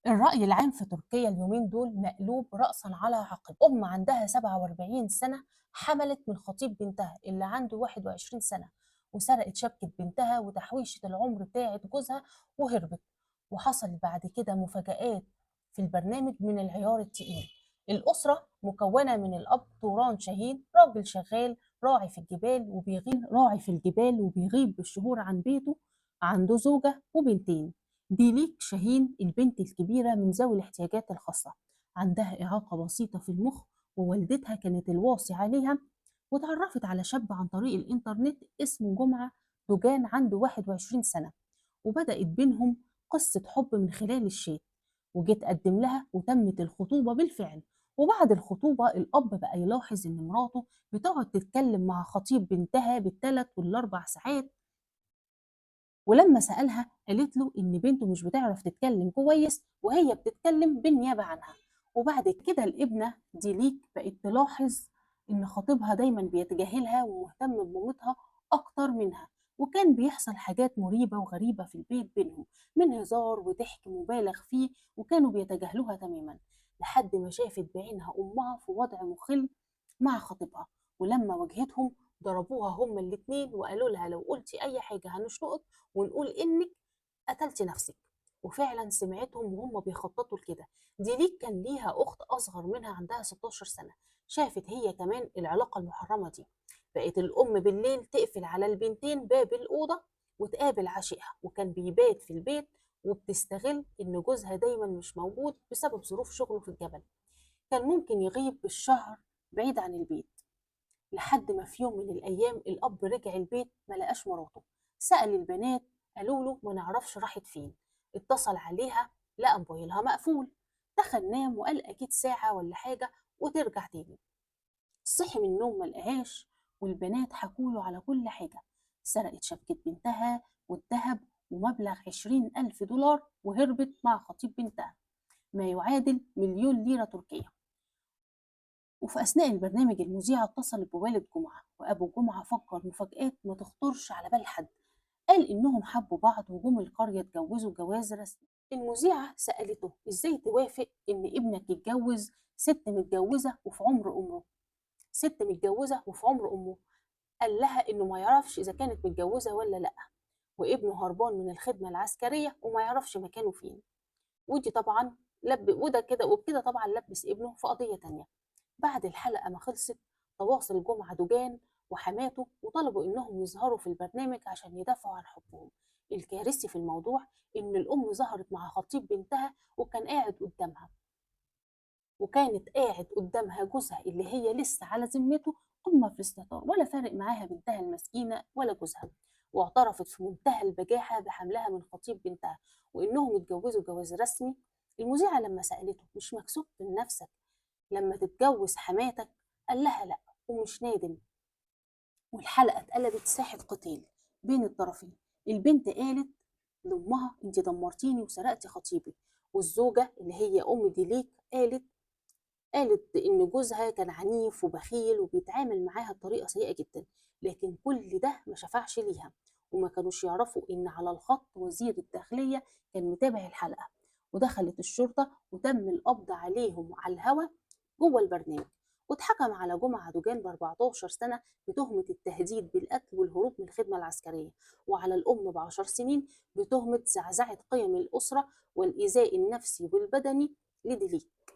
الرأي العام في تركيا اليومين دول مقلوب رأسا على عقب. أم عندها 47 سنة حملت من خطيب بنتها اللي عنده 21 سنة، وسرقت شبكة بنتها وتحويشة العمر بتاعة جوزها وهربت. وحصل بعد كده مفاجآت في البرنامج من العيار التقيل. الأسرة مكونة من الأب توران شاهين، راجل شغال راعي في الجبال وبيغيب بالشهور عن بيته. عنده زوجة وبنتين. ديليك شاهين البنت الكبيرة من ذوي الاحتياجات الخاصة، عندها إعاقة بسيطة في المخ، ووالدتها كانت الواصي عليها. واتعرفت على شاب عن طريق الإنترنت اسمه جمعة دوجان عنده 21 سنة، وبدأت بينهم قصة حب من خلال الشات. وجيت أقدم لها وتمت الخطوبة بالفعل. وبعد الخطوبة الأب بقى يلاحظ إن مراته بتقعد تتكلم مع خطيب بنتها بالثلاث والأربع ساعات. ولما سألها قالت له إن بنته مش بتعرف تتكلم كويس وهي بتتكلم بالنيابة عنها. وبعد كده الابنة دي ليك بقت تلاحظ إن خطيبها دايما بيتجاهلها ومهتم بمامتها أكتر منها. وكان بيحصل حاجات مريبة وغريبة في البيت بينهم، من هزار وضحك مبالغ فيه، وكانوا بيتجاهلوها تماما. لحد ما شافت بعينها أمها في وضع مخل مع خطيبها. ولما واجهتهم ضربوها هما الاتنين وقالوا لها لو قلتي أي حاجة هنشنقك ونقول إنِّك قتلتِ نفسِك. وفعلًا سمعتهم وهُم بيخططوا لكده. دي ليك كان ليها أخت أصغر منها عندها 16 سنة، شافت هي كمان العلاقة المحرمة دي. بقت الأم بالليل تقفل على البنتين باب الأوضة وتقابل عشيقها، وكان بيبات في البيت، وبتستغل إن جوزها دايمًا مش موجود بسبب ظروف شغله في الجبل. كان ممكن يغيب بالشهر بعيد عن البيت. لحد ما في يوم من الأيام الأب رجع البيت ما لقاش مراته. سأل البنات قالوا له ما نعرفش راحت فين. اتصل عليها لقى موبايلها مقفول. دخل نام وقال أكيد ساعة ولا حاجة وترجع تاني. صحي من النوم ما لقاهاش، والبنات حكوله على كل حاجة. سرقت شبكة بنتها والذهب ومبلغ 20,000 دولار وهربت مع خطيب بنتها، ما يعادل مليون ليرة تركية. وفي أثناء البرنامج المذيعة اتصلت بوالد جمعة، وأبو جمعة فكر مفاجآت ما تخطرش على بال حد. قال إنهم حبوا بعض وجم القرية اتجوزوا جواز رسمي. المذيعة سألته إزاي توافق إن ابنك يتجوز ست متجوزة وفي عمر أمه. قال لها إنه ما يعرفش إذا كانت متجوزة ولا لأ، وابنه هربان من الخدمة العسكرية وما يعرفش مكانه فين. ودي طبعا وده كده وبكده طبعا لبس ابنه في قضية تانية. بعد الحلقة ما خلصت تواصل جمعة دوجان وحماته وطلبوا إنهم يظهروا في البرنامج عشان يدافعوا عن حبهم. الكارثي في الموضوع إن الأم ظهرت مع خطيب بنتها وكانت قاعد قدامها جوزها اللي هي لسه على ذمته. أمها في الاستهتار ولا فارق معاها بنتها المسكينة ولا جوزها. واعترفت في منتهى البجاحة بحملها من خطيب بنتها وإنهم اتجوزوا جواز رسمي. المذيعة لما سألته مش مكسوف من نفسك لما تتجوز حماتك؟ قال لها لأ ومش نادم. والحلقة اتقلبت ساحة قتال بين الطرفين. البنت قالت لأمها انت دمرتيني وسرقتي خطيبي. والزوجة اللي هي أم ديليك قالت إن جوزها كان عنيف وبخيل وبيتعامل معاها بطريقة سيئة جدا. لكن كل ده ما شفعش ليها، وما كانوش يعرفوا إن على الخط وزير الداخلية كان متابع الحلقة. ودخلت الشرطة وتم القبض عليهم على الهوا جوه البرنامج. واتحكم على جمعة دوجان ب 14 سنة بتهمة التهديد بالقتل والهروب من الخدمة العسكرية، وعلى الأم ب10 سنين بتهمة زعزعة قيم الأسرة والإيذاء النفسي والبدني لديليك.